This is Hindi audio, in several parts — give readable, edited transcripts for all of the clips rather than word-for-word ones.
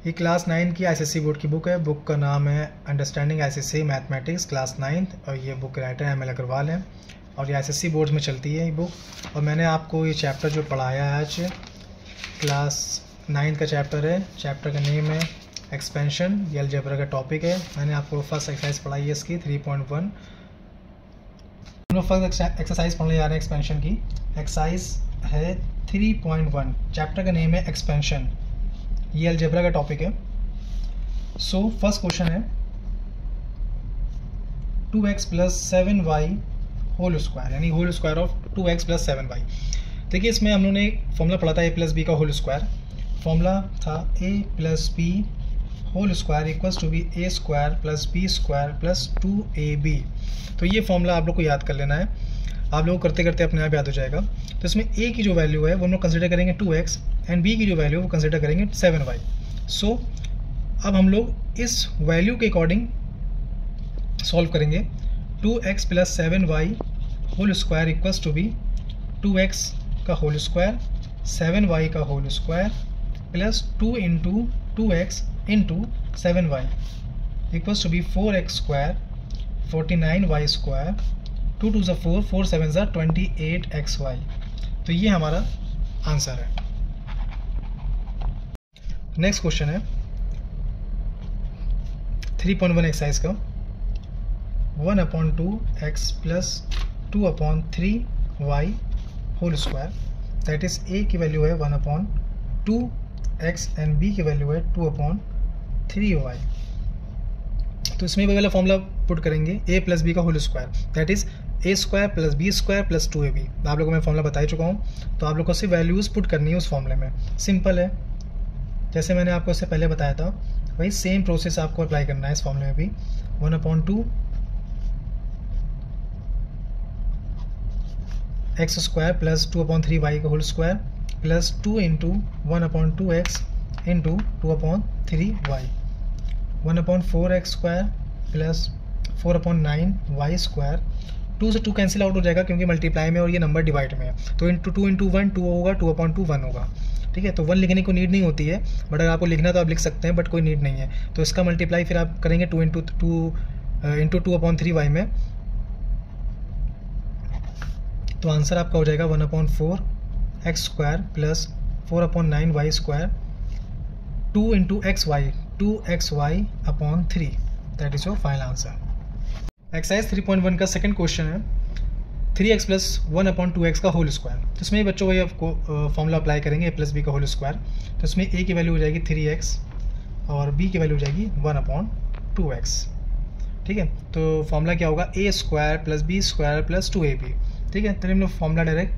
ये क्लास 9 की आईसीएसई बोर्ड की बुक है। बुक का नाम है अंडरस्टैंडिंग आईसीएसई मैथमेटिक्स क्लास 9 और ये book writer M L Agarwal है और ये आईसीएसई बोर्ड में चलती है ये बुक। और मैंने आपको ये चैप्टर जो पढ़ाया है आज क्लास 9 का चैप्टर है। चैप्टर का नेम है एक्सपेंशन, ये अलजेब्रा का टॉपिक है। मैंने आपको फर्स्ट एक्सरसाइज पढ़ाई है इसकी 3.1। हम लोग फर्स्ट एक्सरसाइज पढ़ने जा रहे हैं एक्सपेंशन की। एक्सरसाइज है 3.1, चैप्टर का नेम है एक्सपेंशन, ये अलजेब्रा का टॉपिक है। सो फर्स्ट क्वेश्चन है 2x plus 7y whole square, यानी whole square of 2x plus 7y। देखिए इसमें हम लोगों ने फॉर्मूला पढ़ा था a प्लस बी का होल स्क्वायर। फॉर्मूला था a plus b whole square equals to B a square plus b square plus 2ab। तो ये फॉर्मूला आप लोग को याद कर लेना है, आप लोग करते करते अपने आप याद हो जाएगा। तो इसमें a की जो वैल्यू है वो हम लोग कंसिडर करेंगे 2x एंड b की जो वैल्यू है वो कंसिडर करेंगे 7y। सो अब हम लोग इस वैल्यू के अकॉर्डिंग सॉल्व करेंगे। 2x plus 7y whole square equals to be 2x का होल स्क्वायर 7y का whole square plus 2 into 2x into 7y equals to be 4x square 49y square 2 2 4 4 7 28xy। तो ये हमारा आंसर है। नेक्स्ट क्वेश्चन है 3.1 एक्सरसाइज का 1/2x plus 2/3y whole square, that is a की वैल्यू है 1/2x एंड b की वैल्यू है 2/3y। तो इसमें भी वाला फॉर्मूला पुट करेंगे a प्लस बी का whole square, that is a square plus b square plus 2ab। आप लोगों को मैं फॉर्मूला बता चुका हूँ, तो आप लोगों को सिर्फ वैल्यूज़ पुट करनी है उस फॉर्मूले में। सिंपल है, जैसे मैंने आपको इससे पहले बताया था वही सेम प्रोसेस आपको अप्लाई करना है इस फॉर्मूले में भी। 1/2 x स्क्वायर प्लस 2/3y का whole square plus 2 into 1/2x into 2/3y 1/4x square plus 4/9y square. 2 से 2 कैंसिल आउट हो जाएगा क्योंकि मल्टीप्लाई में और ये नंबर डिवाइड में है। तो इंटू 2 इंटू 1 2 होगा, 2/2 1 होगा। ठीक है, तो 1 लिखने को नीड नहीं होती है, बट अगर आपको लिखना तो आप लिख सकते हैं, बट कोई नीड नहीं है। तो इसका मल्टीप्लाई फिर आप करेंगे 2 इंटू 2/3y में, तो आंसर आपका हो जाएगा 1/4x square plus 4/9y square 2 into xy 2xy/3। That is your final answer. Exercise 3.1 का सेकंड क्वेश्चन है 3x प्लस 1/2x का होल स्क्वायर। तो इसमें बच्चों वही आपको फॉर्मूला अप्लाई करेंगे a प्लस बी का होल स्क्वायर। तो इसमें a की वैल्यू हो जाएगी 3x और b की वैल्यू हो जाएगी 1/2x। ठीक है, तो फॉर्मूला क्या होगा a square plus b square plus 2ab। ठीक है, तो हम लोग फॉर्मूला डायरेक्ट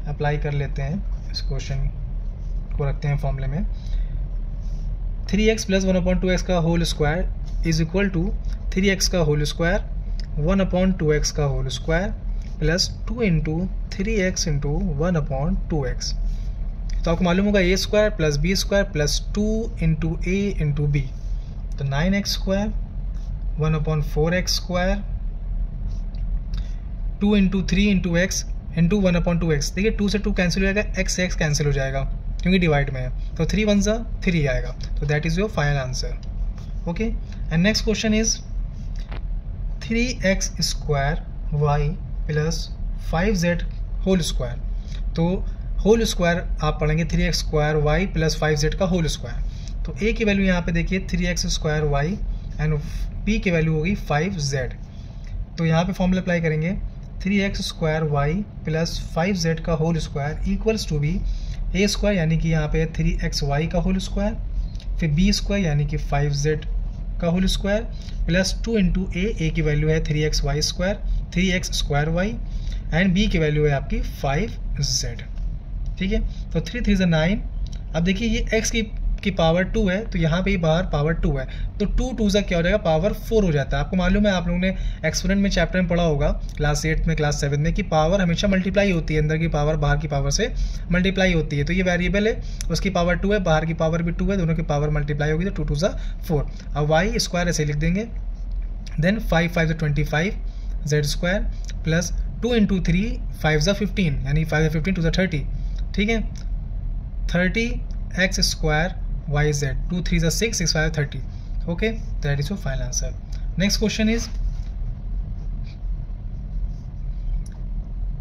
अप्लाई कर लेते हैं, इस क्वेश्चन को रखते हैं फॉर्मूले में। 3x प्लस 1/2x का whole square is equal to 3x का होल स्क्वायर 1/2x का whole square plus 2 into 3x into 1/2x। तो आपको मालूम होगा a square plus b square plus 2 into a into b, तो 9x square 1/4x square 2 into 3 into x into 1/2x। देखिए 2 से 2 कैंसिल हो जाएगा, x कैंसिल हो जाएगा क्योंकि डिवाइड में है, तो 3 1 3 आएगा। तो that is your final answer. Okay, and next question is 3x square y plus 5z whole square. तो होल स्क्वायर आप पढ़ेंगे 3x square y plus 5z का होल स्क्वायर। तो a की वैल्यू यहाँ पे देखिए 3x square y and b की वैल्यू होगी 5z। तो यहाँ पे फॉर्मूला अप्लाई करेंगे 3x square y plus 5z का whole square equals to B a square यानी कि यहाँ पे 3xy का होल स्क्वायर, फिर b स्क्वायर यानी कि 5z का whole square plus 2 into a की वैल्यू है 3xy square 3x square y and b की वैल्यू है आपकी 5z। ठीक है, तो 3 3 9। अब देखिए ये x की पावर 2 है, तो यहाँ पे बाहर पावर 2 है, तो 2 2 से क्या हो जाएगा, पावर 4 हो जाता है। आपको मालूम है, आप लोगों ने एक्सपोनेंट में चैप्टर में पढ़ा होगा क्लास 8 में क्लास 7 में कि पावर हमेशा मल्टीप्लाई होती है, अंदर की पावर बाहर की पावर से मल्टीप्लाई होती है। तो ये वेरिएबल है, उसकी पावर 2 है, बाहर की पावर भी 2 है, दोनों की पावर मल्टीप्लाई होगी, तो 2 2 4। अब y स्क्वायर ऐसे लिख देंगे, then 5 5 25 z square plus 2 into 3 5 15 यानी 5 15 2 30। ठीक है, 30x स्क्वायर वाई जेड, 2 3 ज़ा 6, 6 5 30. Okay, that is your final answer. Next question is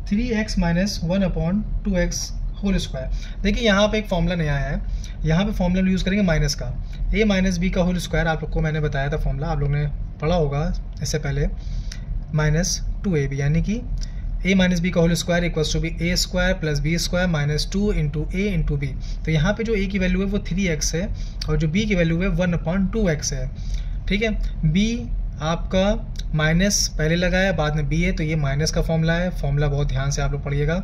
3x minus 1 upon 2x whole square. देखिए यहाँ पे एक फॉर्मूला नया आया है, यहाँ पे फॉर्मूला यूज़ करेंगे माइनस का, a माइनस बी का होल स्क्वायर. आप लोग को मैंने बताया था फॉर्मूला, आप लोग ने पढ़ा होगा इससे पहले, माइनस 2ab, यानी कि a माइनस बी का whole square equals to b a square plus b square minus 2 into a into b. तो यहाँ पे जो a की वैल्यू है वो 3x है और जो b की वैल्यू है 1 अपॉन 2x है. ठीक है, b आपका माइनस पहले लगाया, बाद में b है, तो ये माइनस का फॉर्मूला है. फॉर्मूला बहुत ध्यान से आप लोग पढ़िएगा.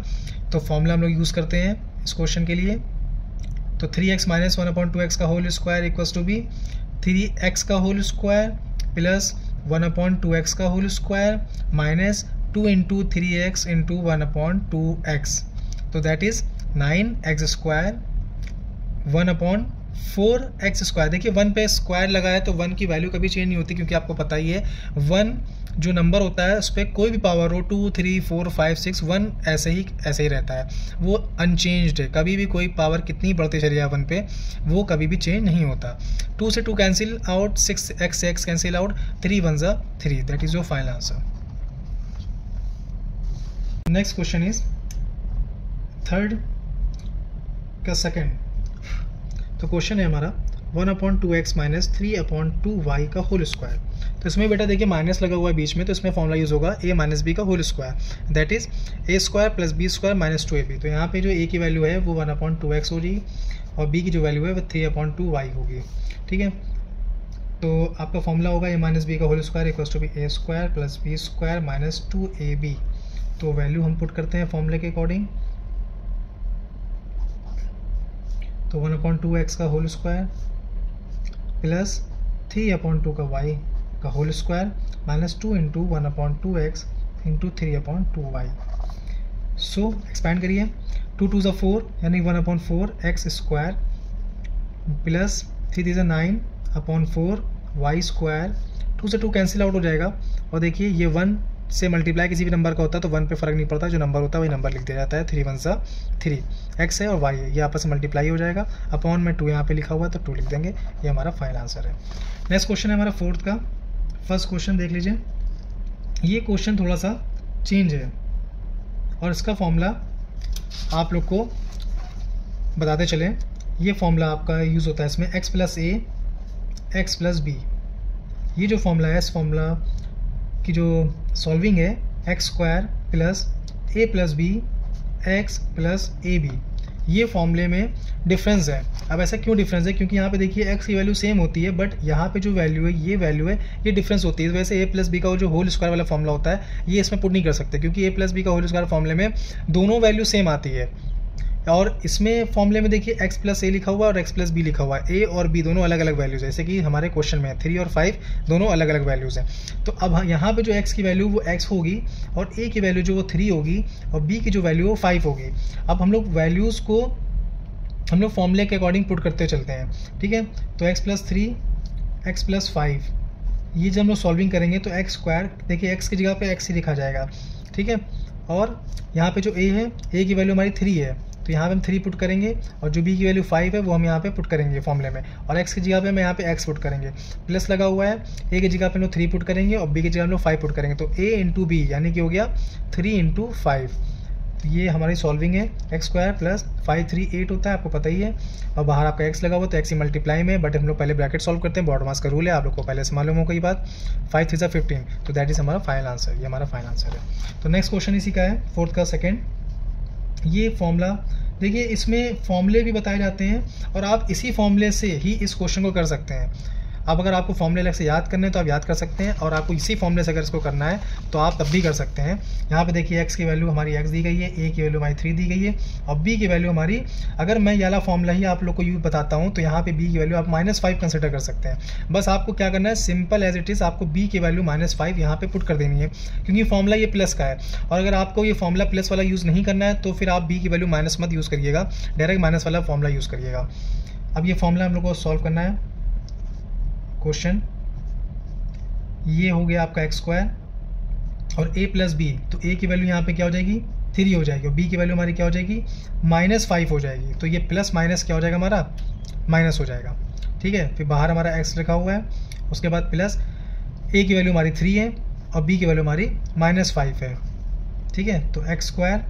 तो फॉर्मूला हम लोग यूज़ करते हैं इस क्वेश्चन के लिए. तो 3x माइनस 1 अपॉन 2x का whole square equals to be 3x का whole square plus 1 upon 2x का whole square minus 2 into 3x into 1 upon 2x. तो that is 9x square 1 upon 4x square. देखिए 1 पे स्क्वायर लगाया तो 1 की वैल्यू कभी चेंज नहीं होती, क्योंकि आपको पता ही है 1 जो नंबर होता है उस पर कोई भी पावर हो 2 3 4 5 6 1 ऐसे ही रहता है, वो अनचेंज्ड है. कभी भी कोई पावर कितनी बढ़ते चली जाए 1 पे, वो कभी भी चेंज नहीं होता. 2 से 2 कैंसिल आउट, 6x से x कैंसिल आउट, 3 1 ज़ा 3. That is your final answer. Next question is third का सेकेंड. तो क्वेश्चन है हमारा 1 upon 2x minus 3 upon 2y का होल स्क्वायर. तो इसमें बेटा देखिए माइनस लगा हुआ है बीच में, तो इसमें फॉर्मूला यूज़ होगा a माइनस बी का whole square, that is a square plus b square minus 2ab. तो यहाँ पे जो a की वैल्यू है वो 1 अपॉन 2x हो जाएगी और b की जो वैल्यू है वो 3 अपॉन 2y होगी. ठीक है, तो आपका फॉर्मूला होगा a माइनस बी का whole square equals to B a square plus b square minus 2ab. तो वैल्यू हम पुट करते हैं फॉर्मूले के अकॉर्डिंग. तो 1 अपॉन 2x का होल स्क्वायर प्लस 3 अपॉन 2 का y का whole square minus 2 into 1 upon 2x into 3 upon 2y. So expand करिए, 2 2 ज़ा 4 यानी 1 अपॉन 4x स्क्वायर प्लस 3 3 ज़ा 9 अपॉन 4 y स्क्वायर. 2 से 2 कैंसिल आउट हो जाएगा और देखिए ये 1 से मल्टीप्लाई किसी भी नंबर का होता है तो 1 पे फ़र्क नहीं पड़ता, जो नंबर होता है वही नंबर लिख दिया जाता है. 3 1 ज़ा 3, x है और y है, ये आपस में मल्टीप्लाई हो जाएगा. अपॉन में 2 यहाँ पे लिखा हुआ है तो 2 लिख देंगे. ये हमारा फाइनल आंसर है. नेक्स्ट क्वेश्चन है हमारा फोर्थ का. फर्स्ट क्वेश्चन देख लीजिए, ये क्वेश्चन थोड़ा सा चेंज है और इसका फॉर्मूला आप लोग को बताते चलें. ये फॉर्मूला आपका यूज़ होता है इसमें x plus a x plus b. ये जो फॉर्मूला है इस फॉर्मूला की जो सॉल्विंग है x square plus a plus b x plus a b. ये फॉर्मूले में डिफरेंस है. अब ऐसा क्यों डिफरेंस है? क्योंकि यहाँ पे देखिए एक्स की वैल्यू सेम होती है बट यहाँ पे जो वैल्यू है ये वैल्यू है ये डिफरेंस होती है. वैसे ए प्लस बी का जो होल स्क्वायर वाला फॉर्मूला होता है ये इसमें पुट नहीं कर सकते, क्योंकि ए प्लस बी का होल स्क्वायर फॉर्मूले में दोनों वैल्यू सेम आती है. और इसमें फॉर्मूले में देखिए x प्लस ए लिखा हुआ है और x प्लस बी लिखा हुआ है. ए और बी दोनों अलग अलग वैल्यूज़ है, जैसे कि हमारे क्वेश्चन में 3 और 5 दोनों अलग अलग वैल्यूज़ हैं. तो अब यहाँ पे जो x की वैल्यू वो x होगी और a की वैल्यू जो वो 3 होगी और b की जो वैल्यू वो 5 होगी. अब हम लोग वैल्यूज़ को हम लोग फॉर्मूले के अकॉर्डिंग पुट करते चलते हैं. ठीक है, तो x प्लस 3 x प्लस 5 ये जब हम लोग सॉल्विंग करेंगे तो x स्क्वायर देखिए x की जगह पे x ही लिखा जाएगा. ठीक है, और यहाँ पे जो a है a की वैल्यू हमारी 3 है तो यहाँ पे हम 3 पुट करेंगे और जो b की वैल्यू 5 है वो हम यहाँ पे पुट करेंगे फॉर्मूले में, और x की जगह पे हम यहाँ पे x पुट करेंगे. प्लस लगा हुआ है, a की जगह पे हम लोग 3 पुट करेंगे और b की जगह हम लोग 5 पुट करेंगे. तो a इंटू बी यानी कि हो गया 3 इंटू 5. तो ये हमारी सॉल्विंग है. एक्स स्क्वायर प्लस 5 3 8 होता है, आपको पता ही है, और बाहर आपका x लगा हुआ तो x ही मल्टीप्लाई में, बट हम लोग पहले ब्रैकेट सॉल्व करते हैं. बॉर्ड मास का रूल है, आप लोग को पहले से मालूम होगा ये बात. 5 3 15, तो दैट इज़ हमारा फाइनल आंसर. ये हमारा फाइनल आंसर है. तो नेक्स्ट क्वेश्चन इसी का है, फोर्थ का सेकेंड. ये फॉर्मूला देखिए, इसमें फॉर्मूले भी बताए जाते हैं और आप इसी फॉर्मूले से ही इस क्वेश्चन को कर सकते हैं. अब अगर आपको फॉर्मूले अलग से याद करने हैं तो आप याद कर सकते हैं, और आपको इसी फॉर्मूले से अगर इसको करना है तो आप तब भी कर सकते हैं. यहाँ पे देखिए x की वैल्यू हमारी x दी गई है, a की वैल्यू हमारी 3 दी गई है और b की वैल्यू हमारी, अगर मैं ये वाला फॉर्मूला ही आप लोग को यूँ बताता हूँ तो यहाँ पे b की वैल्यू आप -5 कंसिडर कर सकते हैं. बस आपको क्या करना है, सिंपल एज इट इज़ आपको b की वैल्यू -5 यहाँ पे पुट कर देनी है, क्योंकि फॉर्मूला ये प्लस का है. और अगर आपको ये फॉर्मूला प्लस वाला यूज़ नहीं करना है तो फिर आप b की वैल्यू माइनस मत यूज़ करिएगा, डायरेक्ट माइनस वाला फॉर्मूला यूज़ करिएगा. अब ये फॉर्मूला हम लोग को सॉल्व करना है. क्वेश्चन ये हो गया आपका एक्स स्क्वायर और a प्लस बी, तो a की वैल्यू यहाँ पे क्या हो जाएगी 3 हो जाएगी और b की वैल्यू हमारी क्या हो जाएगी -5 हो जाएगी. तो ये प्लस माइनस क्या हो जाएगा हमारा माइनस हो जाएगा, ठीक है। फिर बाहर हमारा x लिखा हुआ है, उसके बाद प्लस a की वैल्यू हमारी 3 है और b की वैल्यू हमारी -5 है, ठीक है। तो x स्क्वायर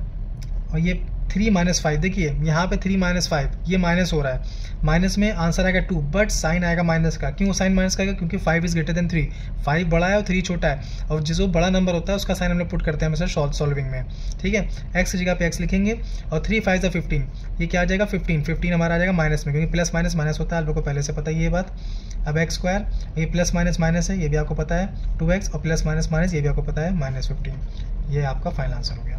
और ये 3 - 5, देखिए यहाँ पे 3 - 5 ये माइनस हो रहा है, माइनस में आंसर आएगा 2, बट साइन आएगा माइनस का। क्यों साइन माइनस का आएगा? क्योंकि 5 इज ग्रेटर देन 3, 5 बड़ा है और 3 छोटा है, और जो बड़ा नंबर होता है उसका साइन हम लोग पुट करते हैं हमेशा सॉल्विंग में, ठीक है। x की जगह पे x लिखेंगे और 3 × 5 = 15, ये क्या आ जाएगा 15 हमारा आ जाएगा माइनस में, क्योंकि प्लस माइनस माइनस होता है, आप लोग को पहले से पता है ये बात। अब x स्क्वायर, ये प्लस माइनस माइनस है, ये भी आपको पता है 2x, और प्लस माइनस माइनस ये भी आपको पता है -15, ये आपका फाइनल आंसर हो गया।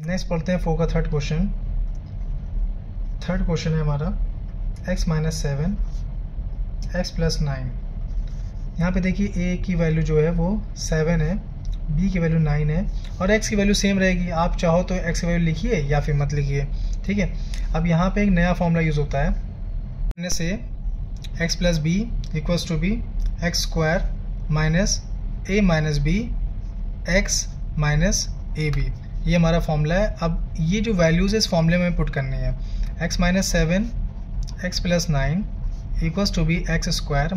नेक्स्ट पढ़ते हैं 4 का थर्ड क्वेश्चन। थर्ड क्वेश्चन है हमारा x - 7 x + 9। यहाँ पे देखिए a की वैल्यू जो है वो 7 है, b की वैल्यू 9 है और x की वैल्यू सेम रहेगी। आप चाहो तो x की वैल्यू लिखिए या फिर मत लिखिए, ठीक है। अब यहाँ पे एक नया फॉर्मूला यूज़ होता है, से x + b = b x square - a - b x - ab, ये हमारा फॉर्मूला है। अब ये जो वैल्यूज़ इस फॉर्मूले में पुट करनी है, x - 7 x + 9 = b x square -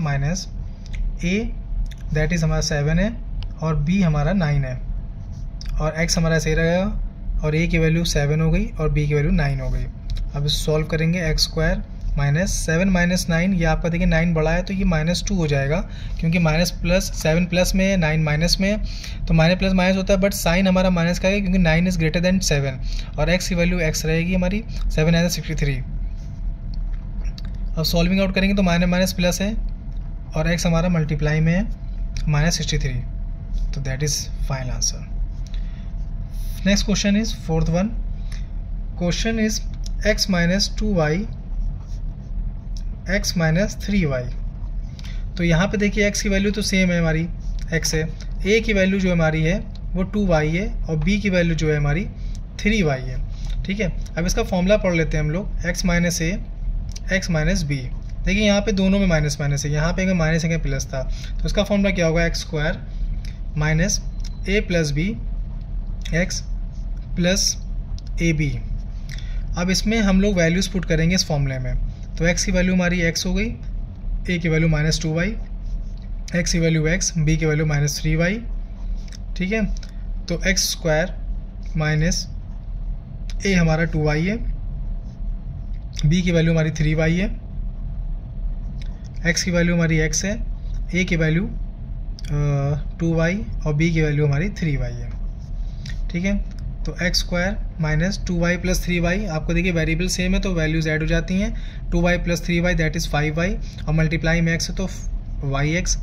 a that is हमारा 7 है और b हमारा 9 है, और x हमारा सही रहेगा और a की वैल्यू 7 हो गई और b की वैल्यू 9 हो गई। अब इस सॉल्व करेंगे, x स्क्वायर -7 - 9, ये आपका देखिए 9 बड़ा है तो ये -2 हो जाएगा, क्योंकि -+7 प्लस में है, 9 माइनस में है, तो माइनस प्लस माइनस होता है, बट साइन हमारा माइनस का है क्योंकि 9 इज़ ग्रेटर देन 7 और x की वैल्यू x रहेगी हमारी 7 है 63। अब सॉल्विंग आउट करेंगे तो माइनस माइनस प्लस है और x हमारा मल्टीप्लाई में है -63, तो that is final answer. Next question is fourth one. Question is x - 2y x - 3y। तो यहाँ पे देखिए x की वैल्यू तो सेम है हमारी, x है, a की वैल्यू जो हमारी है वो 2y है और b की वैल्यू जो है हमारी 3y है, ठीक है। अब इसका फॉर्मूला पढ़ लेते हैं हम लोग, x - a x - b। देखिए यहाँ पे दोनों में माइनस माइनस है, यहाँ पे एक माइनस एक प्लस था, तो इसका फॉर्मूला क्या होगा, x square - a + b x + ab। अब इसमें हम लोग वैल्यूज़ पुट करेंगे इस फॉर्मूले में, तो x की वैल्यू हमारी x हो गई, a की वैल्यू -2y, x की वैल्यू x, b की वैल्यू -3y, ठीक है। तो x स्क्वायर - a हमारा 2y है, b की वैल्यू हमारी 3y है, x की वैल्यू हमारी x है, a की वैल्यू 2y और b की वैल्यू हमारी 3y है, ठीक है। तो x स्क्वायर -2y + 3y, आपको देखिए वेरिएबल सेम है तो वैल्यूज़ ऐड हो जाती हैं, 2y + 3y that is 5y और मल्टीप्लाई में x है तो yx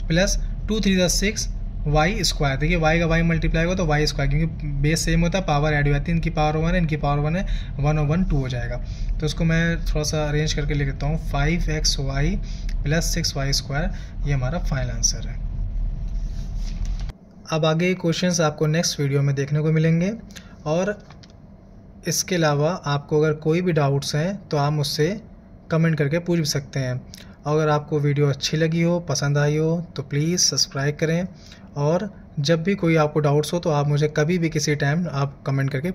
प्लस 2 × 3 = 6 y स्क्वायर। देखिए y का y मल्टीप्लाई होगा तो y स्क्वायर, क्योंकि बेस सेम होता है, पावर ऐड हो जाती है, इनकी पावर 1 है, इनकी पावर 1 है, 1 और 1 2 हो जाएगा। तो इसको मैं थोड़ा सा अरेंज करके लिख देता हूँ, 5xy + 6y स्क्वायर, ये हमारा फाइनल आंसर है। अब आगे क्वेश्चंस आपको नेक्स्ट वीडियो में देखने को मिलेंगे, और इसके अलावा आपको अगर कोई भी डाउट्स हैं तो आप मुझसे कमेंट करके पूछ भी सकते हैं। अगर आपको वीडियो अच्छी लगी हो, पसंद आई हो, तो प्लीज़ सब्सक्राइब करें, और जब भी कोई आपको डाउट्स हो तो आप मुझे कभी भी किसी टाइम आप कमेंट करके